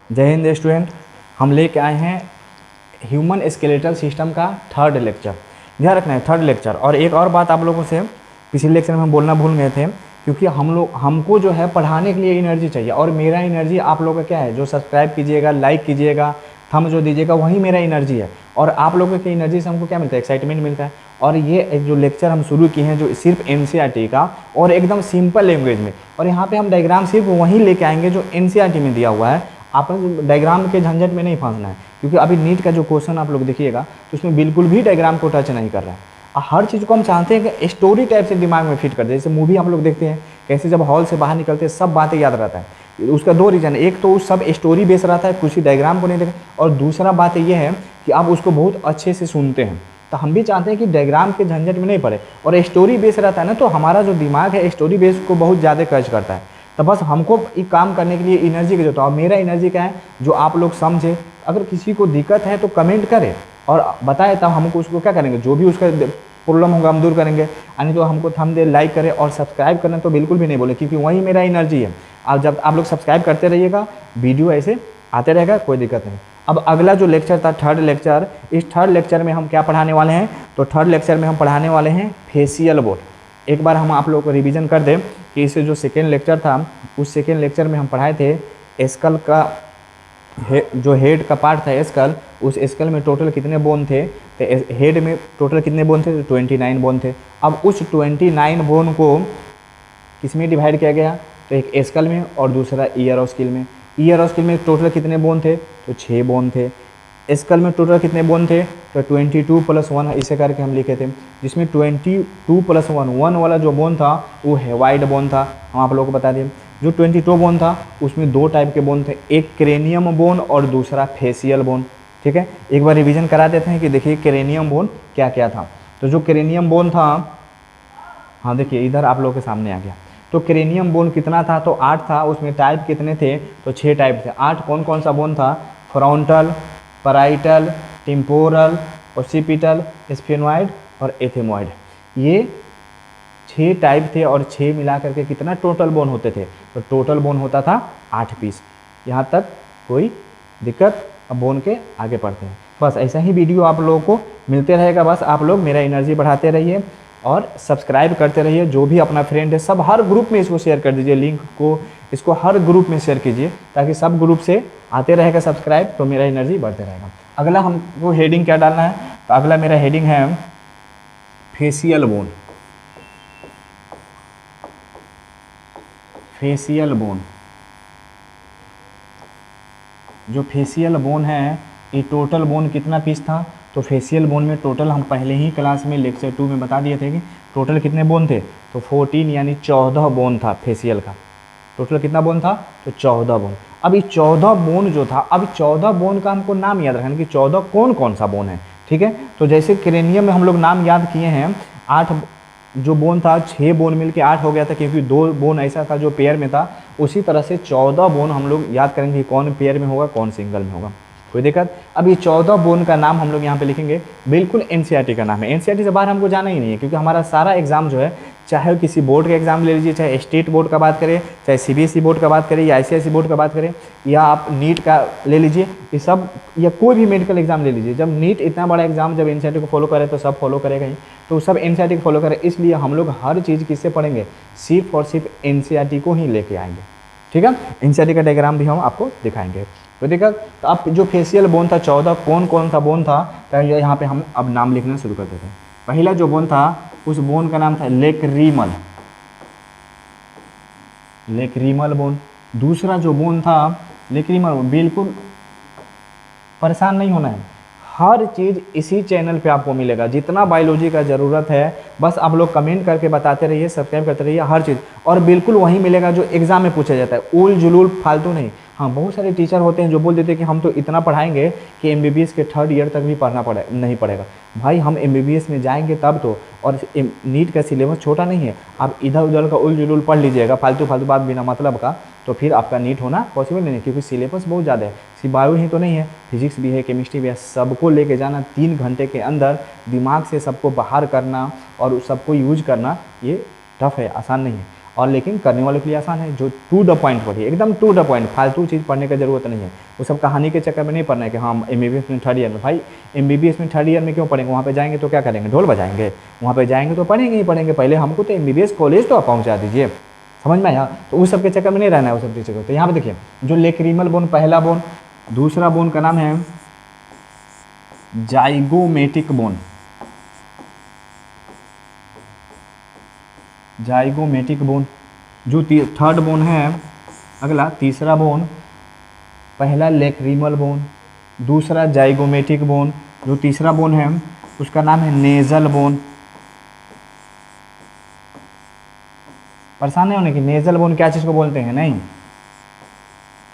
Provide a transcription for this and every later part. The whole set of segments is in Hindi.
जय हिंद स्टूडेंट। हम लेके आए हैं ह्यूमन स्केलेटल सिस्टम का थर्ड लेक्चर। ध्यान रखना है थर्ड लेक्चर। और एक और बात आप लोगों से पिछले लेक्चर में हम बोलना भूल गए थे, क्योंकि हमको जो है पढ़ाने के लिए एनर्जी चाहिए, और मेरा एनर्जी आप लोगों का क्या है, जो सब्सक्राइब कीजिएगा, लाइक कीजिएगा, थंब जो दीजिएगा, वही मेरा एनर्जी है। और आप लोगों की एनर्जी से हमको क्या मिलता है, एक्साइटमेंट मिलता है। और ये एक जो लेक्चर हम शुरू किए हैं जो सिर्फ एनसीईआरटी का, और एकदम सिंपल लैंग्वेज में, और यहाँ पे हम डायग्राम सिर्फ वहीं लेके आएंगे जो एनसीईआरटी में दिया हुआ है। आपने डायग्राम के झंझट में नहीं फंसना है, क्योंकि अभी नीट का जो क्वेश्चन आप लोग देखिएगा तो उसमें बिल्कुल भी डायग्राम को टच नहीं कर रहा है। हर चीज़ को हम चाहते हैं कि स्टोरी टाइप से दिमाग में फिट कर दे। जैसे मूवी हम लोग देखते हैं, कैसे जब हॉल से बाहर निकलते हैं सब बातें याद रहता है। उसका दो रीज़न है, एक तो उस सब स्टोरी बेस रहता है, कुछ ही डायग्राम को नहीं देखा, और दूसरा बात ये है कि आप उसको बहुत अच्छे से सुनते हैं। तो हम भी चाहते हैं कि डायग्राम के झंझट में नहीं पड़े, और स्टोरी बेस रहता है ना, तो हमारा जो दिमाग है स्टोरी बेस को बहुत ज़्यादा कैच करता है। तो बस हमको ये काम करने के लिए एनर्जी की जरूरत है, और मेरा एनर्जी क्या है जो आप लोग समझे। अगर किसी को दिक्कत है तो कमेंट करें और बताए, तब हमको उसको क्या करेंगे, जो भी उसका प्रॉब्लम होगा हम दूर करेंगे। यानी तो हमको थंबनेल लाइक करें और सब्सक्राइब करना तो बिल्कुल भी नहीं बोले, क्योंकि वही मेरा एनर्जी है। अब जब आप लोग सब्सक्राइब करते रहिएगा, वीडियो ऐसे आते रहेगा, कोई दिक्कत नहीं। अब अगला जो लेक्चर था थर्ड लेक्चर, इस थर्ड लेक्चर में हम क्या पढ़ाने वाले हैं, तो थर्ड लेक्चर में हम पढ़ाने वाले हैं फेशियल बोन। एक बार हम आप लोगों को रिवीजन कर दें कि इसे जो सेकेंड लेक्चर था, उस सेकेंड लेक्चर में हम पढ़ाए थे स्कल का जो हेड का पार्ट था स्कल, उस स्कल में टोटल कितने बोन थे, तो हेड में टोटल कितने बोन थे, तो 29 बोन थे। अब उस 29 बोन को किस में डिवाइड किया गया, तो एक स्कल में और दूसरा ईयर और स्किल में। ईयर और स्किल में टोटल कितने बोन थे, तो 6 बोन थे। स्कल में टोटल कितने बोन थे, तो 22 + 1 इसे करके हम लिखे थे, जिसमें 22 + 1 वाला जो बोन था वो हेवाइड बोन था। हम आप लोगों को बता दें जो 22 बोन था उसमें दो टाइप के बोन थे, एक क्रेनियम बोन और दूसरा फेशियल बोन। ठीक है, एक बार रिवीजन करा देते हैं कि देखिए क्रेनियम बोन क्या क्या था। तो जो क्रेनियम बोन था, हाँ देखिए इधर आप लोगों के सामने आ गया। तो क्रेनियम बोन कितना था, तो 8 था। उसमें टाइप कितने थे, तो 6 टाइप थे। 8 कौन कौन सा बोन था, frontal, parietal, temporal, occipital, sphenoid और एथेमॉइड। ये 6 टाइप थे, और 6 मिला करके कितना टोटल बोन होते थे, तो टोटल बोन होता था 8 पीस। यहाँ तक कोई दिक्कत? अब बोन के आगे पढ़ते हैं। बस ऐसा ही वीडियो आप लोगों को मिलते रहेगा। बस आप लोग मेरा एनर्जी बढ़ाते रहिए और सब्सक्राइब करते रहिए। जो भी अपना फ्रेंड है सब हर ग्रुप में इसको शेयर कर दीजिए, लिंक को इसको हर ग्रुप में शेयर कीजिए, ताकि सब ग्रुप से आते रहेगा सब्सक्राइब, तो मेरा एनर्जी बढ़ते रहेगा। अगला हमको हेडिंग क्या डालना है, तो अगला मेरा हेडिंग है फेशियल बोन। फेशियल बोन, जो फेशियल बोन है ये टोटल बोन कितना पीस था, तो फेशियल बोन में टोटल हम पहले ही क्लास में लेक्चर 2 में बता दिए थे कि टोटल कितने बोन थे, तो 14 यानी 14 बोन था फेशियल का। टोटल कितना बोन था, तो 14 बोन। अब ये 14 बोन जो था, अब 14 बोन का हमको नाम याद रखना कि 14 कौन कौन सा बोन है। ठीक है, तो जैसे क्रेनियम में हम लोग नाम याद किए हैं, 8 जो बोन था, 6 बोन मिलके 8 हो गया था, क्योंकि 2 बोन ऐसा था जो पेयर में था। उसी तरह से 14 बोन हम लोग याद करेंगे कि कौन पेयर में होगा कौन सिंगल में होगा, कोई दिक्कत? अब ये 14 बोन का नाम हम लोग यहाँ पे लिखेंगे, बिल्कुल एनसीईआरटी का नाम है। एनसीईआरटी से बाहर हमको जाना ही नहीं है, क्योंकि हमारा सारा एग्जाम जो है, चाहे किसी बोर्ड का एग्जाम ले लीजिए, चाहे स्टेट बोर्ड का बात करें, चाहे सीबीएसई बोर्ड का बात करें, या आईसीएसई बोर्ड का बात करें, या आप नीट का ले लीजिए, ये सब, या कोई भी मेडिकल एग्जाम ले लीजिए। जब नीट इतना बड़ा एग्जाम जब एनसीईआरटी को फॉलो करे तो सब फॉलो करेगा ही, तो सब एनसीईआरटी को फॉलो करें। इसलिए हम लोग हर चीज़ किससे पढ़ेंगे, सिर्फ और सिर्फ एनसीईआरटी को ही लेके आएंगे। ठीक है, एनसीईआरटी का डायग्राम भी हम आपको दिखाएंगे, तो देखा। तो अब जो फेशियल बोन था 14 कौन कौन सा बोन था, तो यहाँ पे हम अब नाम लिखना शुरू कर देते हैं। पहला जो बोन था उस बोन का नाम था लेक्रीमल, लेक्रीमल बोन। दूसरा जो बोन था लेक्रीमल बोन, बिल्कुल परेशान नहीं होना है, हर चीज़ इसी चैनल पे आपको मिलेगा। जितना बायोलॉजी का ज़रूरत है बस आप लोग कमेंट करके बताते रहिए, सब्सक्राइब करते रहिए, हर चीज़, और बिल्कुल वही मिलेगा जो एग्ज़ाम में पूछा जाता है, उल जुलूल फालतू नहीं। हाँ, बहुत सारे टीचर होते हैं जो बोल देते हैं कि हम तो इतना पढ़ाएंगे कि एमबीबीएस के 3rd ईयर तक भी पढ़ना नहीं पड़ेगा। भाई हम एमबीबीएस में जाएंगे तब तो, और नीट का सिलेबस छोटा नहीं है। आप इधर उधर का उल जुलूल पढ़ लीजिएगा, फालतू फालतू बात बिना मतलब का, तो फिर आपका नीट होना पॉसिबल नहीं है, क्योंकि सिलेबस बहुत ज़्यादा है। सिर्फ बायो ही तो नहीं है, फिजिक्स भी है, केमिस्ट्री भी है, सबको लेके जाना 3 घंटे के अंदर, दिमाग से सबको बाहर करना और सबको यूज करना, ये टफ है, आसान नहीं है। और लेकिन करने वालों के लिए आसान है, जो टू द पॉइंट पढ़िए, एकदम टू द पॉइंट, फालतू चीज़ पढ़ने की जरूरत नहीं है। वो सब कहानी के चक्कर में नहीं पढ़ना है कि हाँ MBBS में थर्ड ईयर में, भाई MBBS में थर्ड ईयर में क्यों पढ़ेंगे, वहाँ पे जाएंगे तो क्या करेंगे, ढोल बजाएंगे, वहाँ पे जाएंगे तो पढ़ेंगे ही पढ़ेंगे, पहले हमको तो MBBS कॉलेज तो आप पहुँचा दीजिए, समझ में आया। तो उस सब के चक्कर में नहीं रहना है, उस सब चीज़ों को। तो यहाँ पे देखिए जो लेक्रीमल बोन पहला बोन, दूसरा बोन का नाम है जाइगोमेटिक बोन, जाइगोमेटिक बोन। जो थर्ड बोन है अगला, तीसरा बोन, पहला लेक्रीमल बोन, दूसरा जाइगोमेटिक बोन, जो तीसरा बोन है उसका नाम है नेजल बोन। परेशान नहीं होने की, नेजल बोन क्या चीज़ को बोलते हैं, नहीं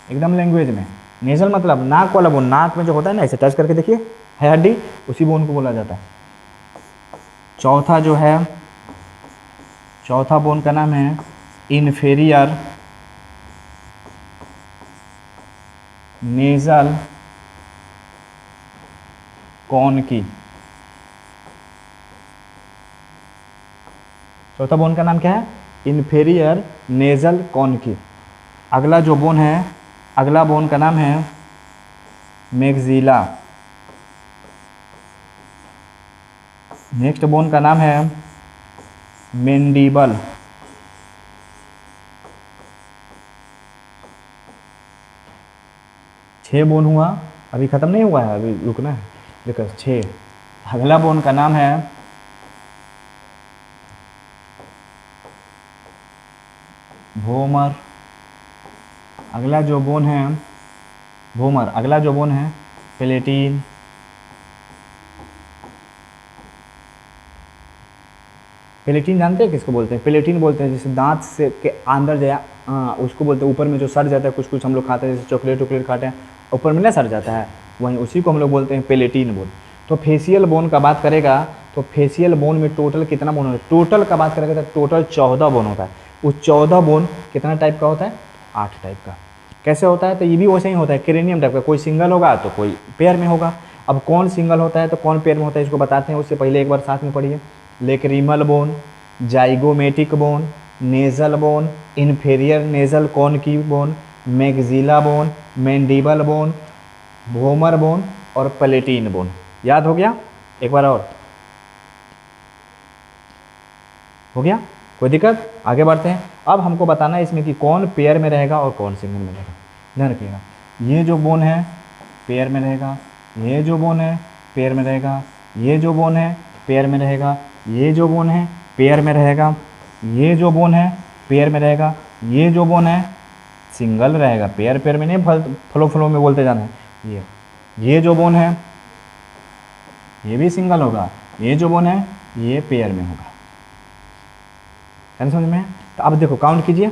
एकदम लैंग्वेज में, नेजल मतलब नाक वाला बोन, नाक में जो होता है ना, ऐसे टच करके देखिए है हड्डी, उसी बोन को बोला जाता है। चौथा जो है, चौथा बोन का नाम है इन्फेरियर नेजल कॉनकी। चौथा बोन का नाम क्या है, इन्फेरियर नेजल कॉनकी। अगला जो बोन है, अगला बोन का नाम है मैक्सिला। नेक्स्ट बोन का नाम है मैंडिबल। छह बोन हुआ, अभी ख़त्म नहीं हुआ है, अभी रुकना है, देखो छः। अगला बोन का नाम है भोमर। अगला जो बोन है भोमर, अगला जो बोन है प्लेटिन। प्लेटिन जानते हैं किसको बोलते हैं, प्लेटिन बोलते हैं जैसे दांत से के अंदर जाए, उसको बोलते हैं, ऊपर में जो सड़ जाता है, कुछ कुछ हम लोग खाते हैं, जैसे चॉकलेट वॉकलेट खाते हैं ऊपर में ना सड़ जाता है, वहीं उसी को हम लोग बोलते हैं प्लेटिन बोन। तो फेशियल बोन का बात करेगा तो फेशियल बोन में टोटल कितना बोन होता है, टोटल का बात करेगा तो टोटल 14 बोन होता है। उस 14 बोन कितना टाइप का होता है, 8 टाइप का। कैसे होता है, तो ये भी वैसे ही होता है, क्रेनियम टाइप का, कोई सिंगल होगा तो कोई पेयर में होगा। अब कौन सिंगल होता है तो कौन पेयर में होता है इसको बताते हैं, उससे पहले एक बार साथ में पढ़िए। Lacrimal bone, zygomatic bone, nasal bone, inferior nasal conchae bone, maxilla bone, mandible bone, vomer bone और प्लेटिन बोन। याद हो गया, एक बार और हो गया, कोई दिक्कत, आगे बढ़ते हैं। अब हमको बताना है इसमें कि कौन पेयर में रहेगा और कौन सिंगल में रहेगा। ध्यान रखिएगा, ये जो बोन है पेयर में रहेगा, ये जो बोन है पेयर में रहेगा, ये जो बोन है पेयर में रहेगा, ये जो बोन है पेयर में रहेगा, ये जो बोन है पेयर में रहेगा, ये जो बोन है सिंगल रहेगा, पेयर पेयर में नहीं, फ्लो में बोलते जाना है। ये जो बोन है ये भी सिंगल होगा, ये जो बोन है ये पेयर में होगा। समझ में? तो अब देखो काउंट कीजिए,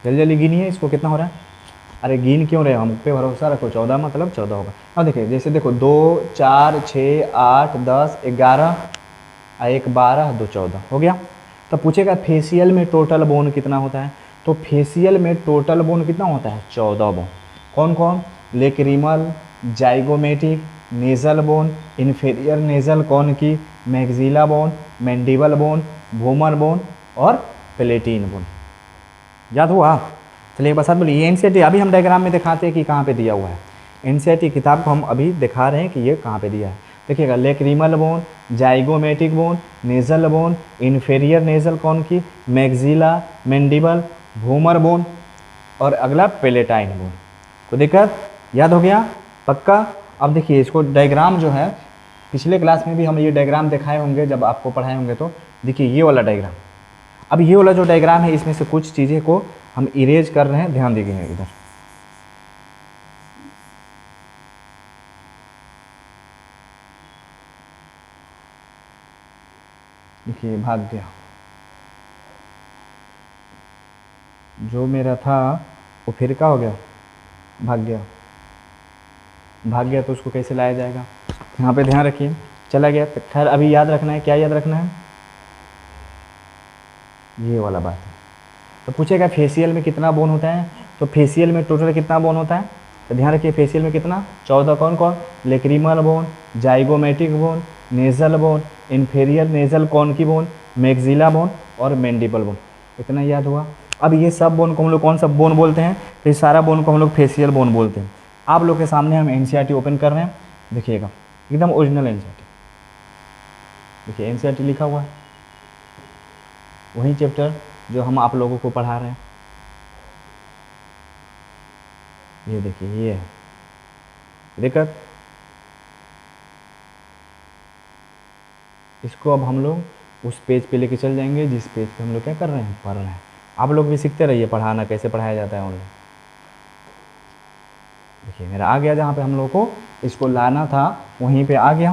जल्दी जल्दी गिनिए इसको, कितना हो रहा है। अरे गिन क्यों रहे, हम पे भरोसा रखो, 14 मतलब 14 होगा। अब देखिए जैसे देखो 2 4 6 8 10 11 1 12 2 14 हो गया। तो पूछेगा फेशियल में टोटल बोन कितना होता है, तो फेशियल में टोटल बोन कितना होता है, 14 बोन। कौन कौन, lacrimal, zygomatic, nasal bone, inferior nasal conchae, maxilla bone, mandible bone, vomer bone और प्लेटिन बोन। याद हुआ? चलिए एक बार साथ बोलिए। ये NCERT अभी हम डायग्राम में दिखाते हैं कि कहाँ पे दिया हुआ है, NCERT किताब को हम अभी दिखा रहे हैं कि ये कहाँ पे दिया है। देखिएगा, lacrimal bone, zygomatic bone, nasal bone, inferior nasal conchae, maxilla, mandible, vomer bone और अगला प्लेटाइन बोन। कोई दिक्कत? याद हो गया पक्का? अब देखिए इसको डायग्राम जो है, पिछले क्लास में भी हम ये डायग्राम दिखाए होंगे जब आपको पढ़ाए होंगे। तो देखिए ये वाला डायग्राम, अब ये वाला जो डायग्राम है इसमें से कुछ चीज़ें को हम इरेज कर रहे हैं, ध्यान दीजिए इधर। देखिए भाग गया, जो मेरा था वो फिर क्या हो गया, भाग गया। भाग गया तो उसको कैसे लाया जाएगा, यहाँ पे ध्यान रखिए। चला गया, खैर अभी याद रखना है, क्या याद रखना है, ये वाला बात है। तो पूछेगा फेशियल में कितना बोन होता है, तो फेशियल में टोटल कितना बोन होता है, तो ध्यान रखिए फेशियल में कितना, 14। कौन कौन, lacrimal bone, zygomatic bone, nasal bone, inferior nasal conchae bone, maxilla bone और मैंडिबल बोन। इतना याद हुआ। अब ये सब बोन को हम लोग कौन सा बोन बोलते हैं? तो इस सारा बोन को हम लोग फेशियल बोन बोलते हैं। आप लोग के सामने हम एनसीईआरटी ओपन कर रहे हैं, देखिएगा एकदम ओरिजिनल एनसीईआरटी, देखिए एनसीईआरटी लिखा हुआ है, वही चैप्टर जो हम आप लोगों को पढ़ा रहे हैं। ये देखिए ये है दिक्कत। इसको अब हम लोग उस पेज पे लेके चल जाएंगे जिस पेज पे हम लोग क्या कर रहे हैं, पढ़ रहे हैं। आप लोग भी सीखते रहिए पढ़ाना, कैसे पढ़ाया जाता है ऑनलाइन। देखिए मेरा आ गया, जहाँ पे हम लोग को इसको लाना था वहीं पे आ गया,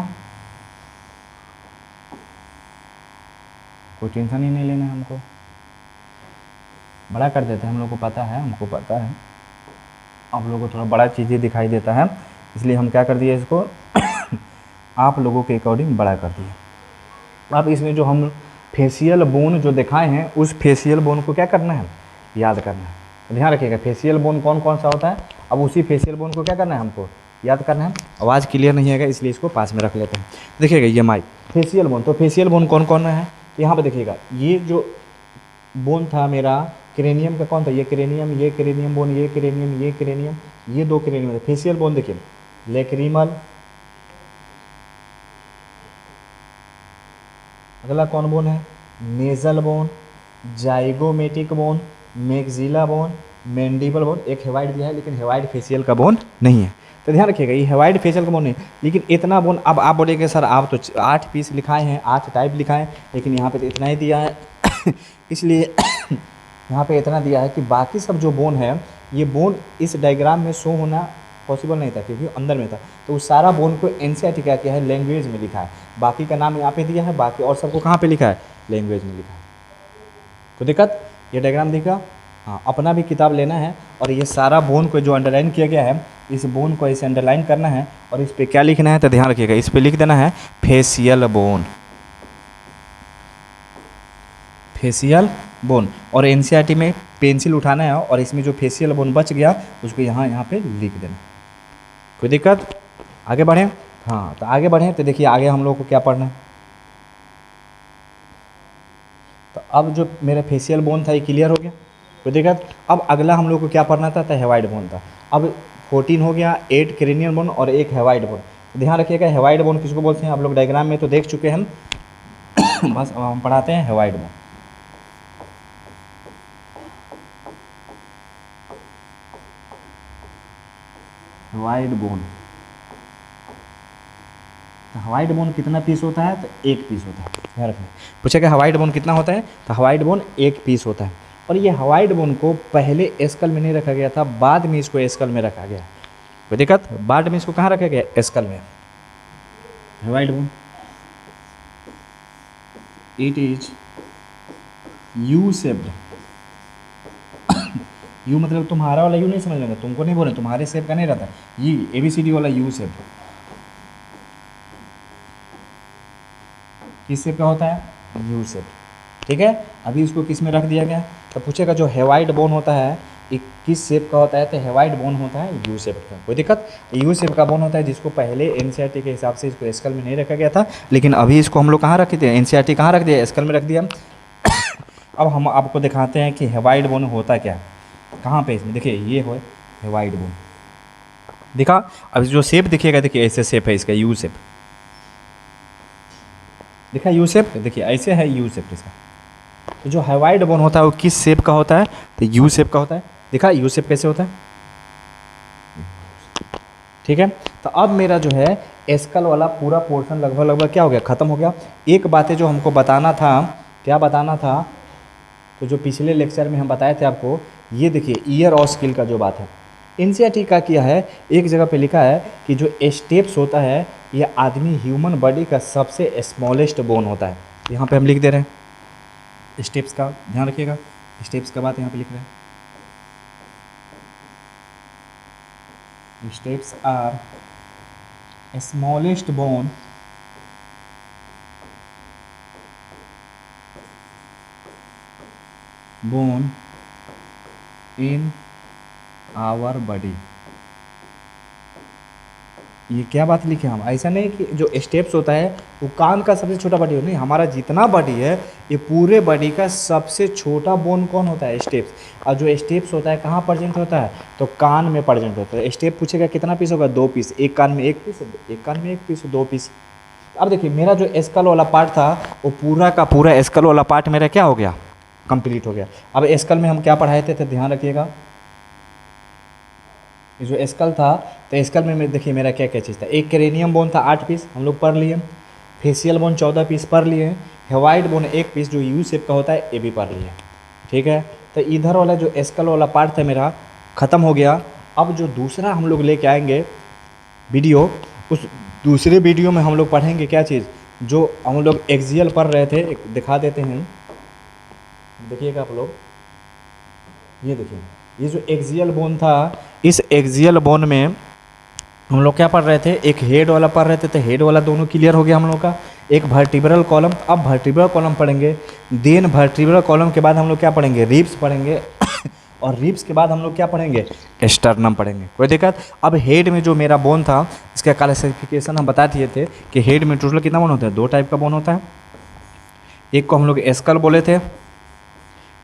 कोई टेंशन ही नहीं लेना है हमको, बड़ा कर देते हैं, हम लोग को पता है, हमको पता है आप लोगों को थोड़ा बड़ा चीज़ें दिखाई देता है, इसलिए हम क्या कर दिए इसको आप लोगों के अकॉर्डिंग बड़ा कर दिए। अब इसमें जो हम फेशियल बोन जो दिखाए हैं उस फेशियल बोन को क्या करना है, याद करना है। तो ध्यान रखिएगा फेशियल बोन कौन कौन सा होता है। अब उसी फेशियल बोन को क्या करना है, हमको याद करना है। आवाज़ क्लियर नहीं आएगा इसलिए इसको पास में रख लेते हैं। देखिएगा ये माइक फेशियल बोन, तो फेशियल बोन कौन कौन है यहाँ पे देखिएगा। ये जो बोन था मेरा क्रेनियम का कौन था, ये क्रेनियम, ये क्रेनियम बोन, ये क्रेनियम, ये क्रेनियम, ये दो क्रेनियम फेशियल बोन। देखिए लेक्रीमल, अगला कौन बोन है, nasal bone, zygomatic bone, maxilla bone, mandible bone. एक हेवाइड दिया है लेकिन हेवाइड फेशियल का बोन नहीं है, तो ध्यान रखिएगा ये हेवाइड फेशियल का बोन नहीं, लेकिन इतना बोन। अब आप बोलेंगे सर आप तो 8 पीस लिखाए हैं, 8 टाइप लिखाए हैं, लेकिन यहाँ पे तो इतना ही दिया है इसलिए यहाँ पे इतना दिया है कि बाकी सब जो बोन है, ये बोन इस डायग्राम में शो होना पॉसिबल नहीं था क्योंकि अंदर में था। तो उस सारा बोन को एनसीईआरटी क्या किया है, लैंग्वेज में लिखा है। बाकी का नाम यहाँ पे दिया है, बाकी और सबको कहाँ पे लिखा है, लैंग्वेज में लिखा है। कोई दिक्कत, ये डायग्राम दिखा। हाँ अपना भी किताब लेना है और ये सारा बोन को जो अंडरलाइन किया गया है, इस बोन को ऐसे अंडरलाइन करना है और इस पर क्या लिखना है, तो ध्यान रखिएगा इस पर लिख देना है फेशियल बोन, फेशियल बोन। और एनसीईआरटी में पेंसिल उठाना है और इसमें जो फेशियल बोन बच गया उसको यहाँ पे लिख देना। कोई दिक्कत, आगे बढ़ें। हाँ तो आगे बढ़ें तो देखिए आगे हम लोग को क्या पढ़ना है। तो अब जो मेरा फेशियल बोन था ये क्लियर हो गया, कोई दिक्कत। अब अगला हम लोग को क्या पढ़ना था, तो हेवाइड बोन था। अब 14 हो गया, 8 क्रेनियल बोन और 1 हेवाइड बोन। तो ध्यान रखिएगा हेवाइड बोन किसको बोलते हैं, आप लोग डायग्राम में तो देख चुके हैं हम बस अब हम पढ़ाते हैं हेवाइड बोन। हेवाइड बोन, तो हेवाइड बोन कितना पीस होता है, तो 1 पीस होता है। ध्यान रखना, पूछेगा हेवाइड बोन कितना होता है, तो हेवाइड बोन 1 पीस होता है। और ये हेवाइड बोन को पहले एस्कल में नहीं रखा गया था, बाद में इसको एस्कल में रखा गया। कोई दिक्कत, बाद में इसको कहाँ रखा गया, एस्कल में। Hyoid bone it is U shaped, U मतलब तुम्हारा वाला यू नहीं समझ में, तुमको नहीं बोले, तुम्हारे शेप का नहीं रहता, ये ABCD वाला यू शेप किस शेप का होता है, यू शेप। ठीक है, अभी इसको किस में रख दिया गया, तो पूछेगा जो हेवाइड बोन होता है ये किस शेप का होता है, तो हेवाइड बोन होता है यू शेप का। कोई दिक्कत, यू शेप का बोन होता है जिसको पहले एनसीईआरटी के हिसाब से इसको एस्कल में नहीं रखा गया था, लेकिन अभी इसको हम लोग कहाँ रखे थे, एनसीईआरटी कहाँ रख दिया, एस्कल में रख दिया। अब हम आपको दिखाते हैं कि हेवाइड बोन होता क्या, कहाँ पे इसमें देखिए ये हो हेवाइड बोन दिखा। अब जो शेप दिखेगा देखिए ऐसे शेप है इसका, यू शेप देखा, यू शेप देखिए ऐसे है यू शेप इसका। तो जो हेवाइड बोन होता है वो किस शेप का होता है, तो यू शेप का होता है। देखा यू शेप कैसे होता है, ठीक है। तो अब मेरा जो है एस्कल वाला पूरा पोर्शन लगभग क्या हो गया, ख़त्म हो गया। एक बातें जो हमको बताना था, क्या बताना था, तो जो पिछले लेक्चर में हम बताए थे आपको, ये देखिए ईयर और स्किल का जो बात है, एनसीईआरटी का किया है, एक जगह पे लिखा है कि जो स्टेप्स होता है ये आदमी ह्यूमन बॉडी का सबसे स्मॉलेस्ट बोन होता है। यहाँ पे हम लिख दे रहे हैं स्टेप्स का, ध्यान रखिएगा स्टेप्स का बात यहाँ पे लिख रहे हैं। Stapes are smallest bone in our body. ये क्या बात लिखे हम, ऐसा नहीं कि जो स्टेप्स होता है वो कान का सबसे छोटा बॉडी हो, नहीं, हमारा जितना बॉडी है ये पूरे बॉडी का सबसे छोटा बोन कौन होता है, स्टेप्स। और जो स्टेप्स होता है कहाँ प्रेजेंट होता है, तो कान में प्रेजेंट होता है। स्टेप पूछेगा कितना पीस होगा, 2 पीस, एक कान में 1 पीस, एक कान में 1 पीस, 2 पीस। अब देखिए मेरा जो स्कल वाला पार्ट था वो पूरा का पूरा स्कल वाला पार्ट मेरा क्या हो गया, कंप्लीट हो गया। अब स्कल में हम क्या पढ़ाए थे, तो ध्यान रखिएगा, ये जो स्कल था तो स्कल में देखिए मेरा क्या क्या चीज़ था। एक क्रेनियम बोन था 8 पीस हम लोग पढ़ लिए, फेशियल बोन 14 पीस पढ़ लिए, हेवाइड बोन 1 पीस जो यू शेप का होता है ये भी पढ़ लिए, ठीक है। तो इधर वाला जो स्कल वाला पार्ट था मेरा ख़त्म हो गया। अब जो दूसरा हम लोग लेके आएंगे वीडियो, उस दूसरे वीडियो में हम लोग पढ़ेंगे क्या चीज़, जो हम लोग एक्सियल पढ़ रहे थे, एक दिखा देते हैं, देखिएगा आप लोग, ये देखिए, ये जो एक्सियल बोन था, इस एक्सियल बोन में हम लोग क्या पढ़ रहे थे, एक हेड वाला पढ़ रहे थे, तो हेड वाला दोनों क्लियर हो गया हम लोग का। एक वर्टिब्रल कॉलम, अब वर्टिब्रल कॉलम पढ़ेंगे, देन वर्टिब्रल कॉलम के बाद हम लोग क्या पढ़ेंगे, रिब्स पढ़ेंगे और रिब्स के बाद हम लोग क्या पढ़ेंगे, स्टर्नम पढ़ेंगे, कोई दिक्कत। अब हेड में जो मेरा बोन था इसका क्लासिफिकेशन हम बता दिए थे कि हेड में टोटल कितना बोन होता है, 2 टाइप का बोन होता है। एक को हम लोग स्कल बोले थे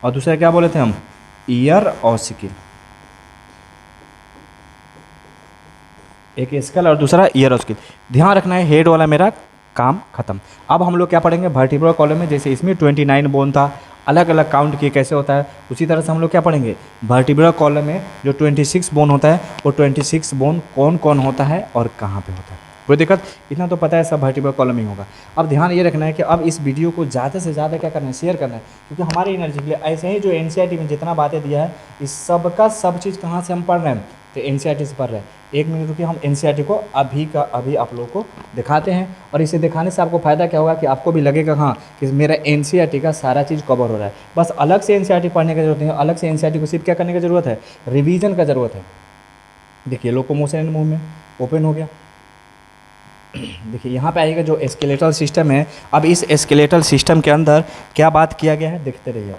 और दूसरा क्या बोले थे हम, ईयर ऑसिकल। एक स्कल और दूसरा ईयर ऑसिकल। ध्यान रखना है, हेड वाला मेरा काम खत्म। अब हम लोग क्या पढ़ेंगे, वर्टिब्रल कॉलम में जैसे इसमें 29 बोन था, अलग अलग काउंट किए कैसे होता है, उसी तरह से हम लोग क्या पढ़ेंगे, वर्टिब्रल कॉलम में जो 26 बोन होता है वो 26 बोन कौन कौन होता है और कहाँ पे होता है, कोई दिक्कत। इतना तो पता है सब वर्टिब्रल कॉलम ही होगा। अब ध्यान ये रखना है कि अब इस वीडियो को ज़्यादा से ज़्यादा क्या करना है, शेयर करना है, क्योंकि हमारी एनर्जी के लिए ऐसे ही जो एनसीईआरटी में जितना बातें दिया है इस सब का सब चीज़ कहाँ से हम पढ़ रहे हैं, तो एनसीईआरटी से पढ़ रहे हैं। 1 मिनट रुकिए, हम एनसीईआरटी को अभी का अभी आप लोगों को दिखाते हैं, और इसे दिखाने से आपको फ़ायदा क्या होगा कि आपको भी लगेगा हाँ कि मेरा एनसीईआरटी का सारा चीज़ कवर हो रहा है। बस अलग से एनसीईआरटी पढ़ने की जरूरत नहीं है, अलग से एनसीईआरटी को सिर्फ क्या करने की ज़रूरत है, रिवीजन का ज़रूरत है। देखिए लोकोमोशन एंड मूवमेंट ओपन हो गया। देखिए यहाँ पे आएगा जो स्केलेटल सिस्टम है। अब इस स्केलेटल सिस्टम के अंदर क्या बात किया गया है, देखते रहिए।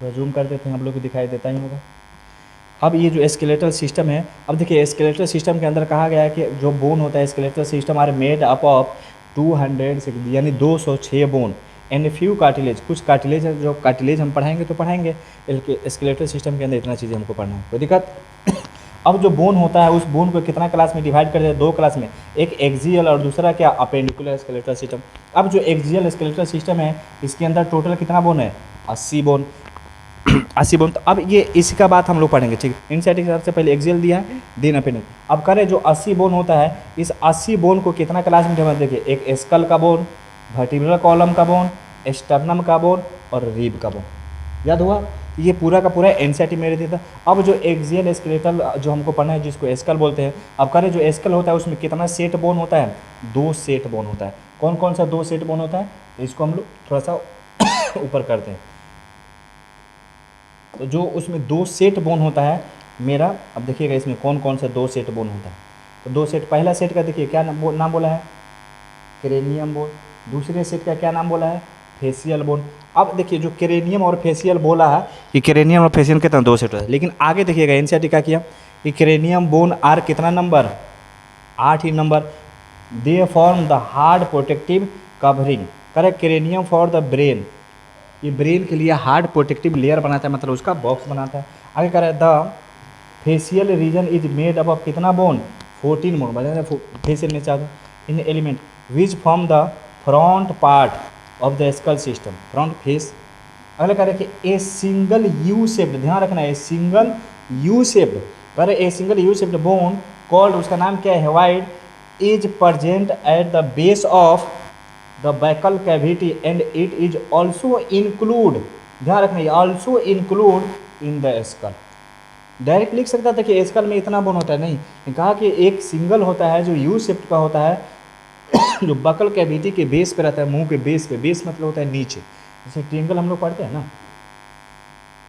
थोड़ा जूम कर देते हैं, हम लोग को दिखाई देता ही होगा। अब ये जो स्केलेटल सिस्टम है, अब देखिए स्केलेटल सिस्टम के अंदर कहा गया है कि जो बोन होता है skeletal system are made up of 200 यानी 206 बोन एंड फ्यू कार्टिलेज, कुछ कार्टिलेज है, जो कार्टिलेज हम पढ़ाएंगे तो पढ़ाएंगे, स्केलेटल सिस्टम के अंदर इतना चीज़ें हमको पढ़ना है, कोई दिक्कत। अब जो बोन होता है उस बोन को कितना क्लास में डिवाइड कर दिया, 2 क्लास में, एक एक्सियल और दूसरा क्या, अपेंडिकुलर स्केलेटल सिस्टम। अब जो एक्सियल स्केलेटल सिस्टम है इसके अंदर टोटल कितना बोन है, 80 बोन, 80 बोन। तो अब ये इसी का बात हम लोग पढ़ेंगे, ठीक है। एनसीईआरटी के हिसाब से पहले एक्सियल दिया है, देन अपेंडिकुलर। अब करें जो 80 बोन होता है, इस 80 बोन को कितना क्लास में डिवाइड, देखिए, एक स्कल का बोन, वर्टिब्रल कॉलम का बोन, स्टर्नम का बोन और रिब का बोन, याद हुआ। ये पूरा का पूरा एनसीईआरटी में दिया था। अब जो एक्सियल स्केलेटल जो हमको पढ़ना है जिसको स्कल बोलते हैं, अब करें जो स्कल होता है उसमें कितना सेट बोन होता है, 2 सेट बोन होता है। कौन कौन सा 2 सेट बोन होता है, इसको हम लोग थोड़ा सा ऊपर करते हैं। तो जो उसमें 2 सेट बोन होता है मेरा, अब देखिएगा इसमें कौन कौन सा 2 सेट बोन होता है। तो 2 सेट, पहला सेट का देखिए क्या नाम बोला है, क्रेनियम बोन। दूसरे सेट का क्या नाम बोला है, फेशियल बोन। अब देखिए जो क्रेनियम और फेशियल बोला है, कि क्रेनियम और फेशियल कितना 2 सेट होता है, लेकिन आगे देखिएगा एनसीईआरटी क्या किया कि क्रेनियम बोन आर कितना number, 8 he number. They form the hard protective covering, correct, cranium for the brain, ये ब्रेन के लिए हार्ड प्रोटेक्टिव लेयर बनाता है, मतलब उसका बॉक्स बनाता है। आगे कह रहा है the facial region is made up of कितना बोन, 14 बोन, बता फेशियल नहीं चाहता in element which form the front part of the skull system, front face. अगला कह रहे हैं कि ए सिंगल यू शेप्ड, ध्यान रखना है, सिंगल यू शेप्ड, कह रहे a single U shaped bone called, उसका नाम क्या है, hyoid, is present at the base of the buccal cavity and it is also include, ध्यान रखना है, also include in the skull. Direct लिख सकता था कि स्कल में इतना बोन होता है, नहीं, कहा कि एक सिंगल होता है जो यू शेप्ड का होता है, जो बकल कैविटी के बेस पे रहता है, मुंह के बेस पे, बेस मतलब होता है नीचे, जैसे ट्रिंगल हम लोग पढ़ते हैं ना,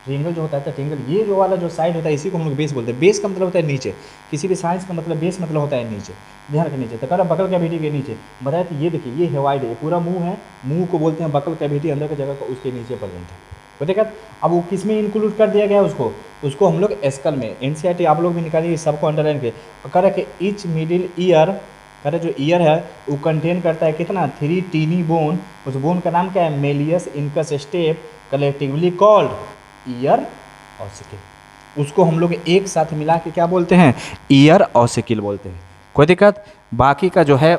ट्रिंगल जो होता है ट्रिंगल, ये जो वाला जो साइड होता है इसी को हम लोग बेस बोलते हैं। बेस का मतलब होता है नीचे, किसी भी साइंस का मतलब बेस मतलब होता है नीचे, ध्यान रखना नीचे। तो कह रहा बकल कैविटी के नीचे, बताया कि ये देखिए ये हेवाइड है, पूरा मुंह है, मुंह को बोलते हैं बकल कैविटी, अंदर की जगह को उसके नीचे प्रेजेंट है। कोई दिक्कत। अब वो किस में इंक्लूड कर दिया गया उसको, उसको हम लोग एस्कल में, एनसीईआरटी आप लोग भी निकालिए, सबको अंडरलाइन किए। और कह रहा है कि ईच मिडिल ईयर, कह रहा जो ईयर है वो कंटेन करता है कितना, 3 टीनी बोन। उस बोन का नाम क्या है, malleus incus step, collectively called year ossicle. उसको हम लोग एक साथ मिला के क्या बोलते हैं, ईयर ऑसिकल बोलते हैं। कोई दिक्कत। बाकी का जो है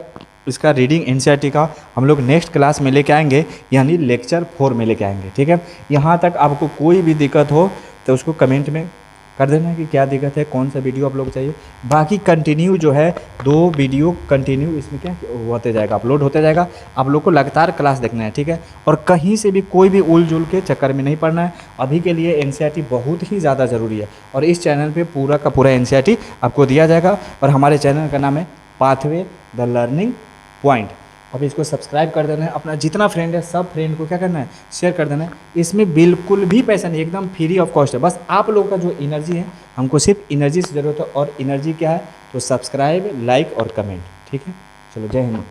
इसका रीडिंग एनसीईआरटी का हम लोग नेक्स्ट क्लास में लेके आएंगे, यानी लेक्चर 4 में लेके आएंगे। ठीक है, यहाँ तक आपको कोई भी दिक्कत हो तो उसको कमेंट में कर देना कि क्या दिक्कत है, कौन सा वीडियो आप लोग चाहिए। बाकी कंटिन्यू जो है 2 वीडियो कंटिन्यू इसमें क्या होते जाएगा, अपलोड होते जाएगा। आप लोग को लगातार क्लास देखना है, ठीक है। और कहीं से भी कोई भी उल जुल के चक्कर में नहीं पड़ना है। अभी के लिए एनसीईआरटी बहुत ही ज़्यादा ज़रूरी है, और इस चैनल पे पूरा का पूरा एनसीईआरटी आपको दिया जाएगा। और हमारे चैनल का नाम है पाथवे द लर्निंग पॉइंट। अब इसको सब्सक्राइब कर देना है, अपना जितना फ्रेंड है सब फ्रेंड को क्या करना है, शेयर कर देना है। इसमें बिल्कुल भी पैसा नहीं, एकदम फ्री ऑफ कॉस्ट है। बस आप लोगों का जो एनर्जी है, हमको सिर्फ एनर्जी से ज़रूरत है। और एनर्जी क्या है, तो सब्सक्राइब, लाइक और कमेंट। ठीक है, चलो जय हिंद।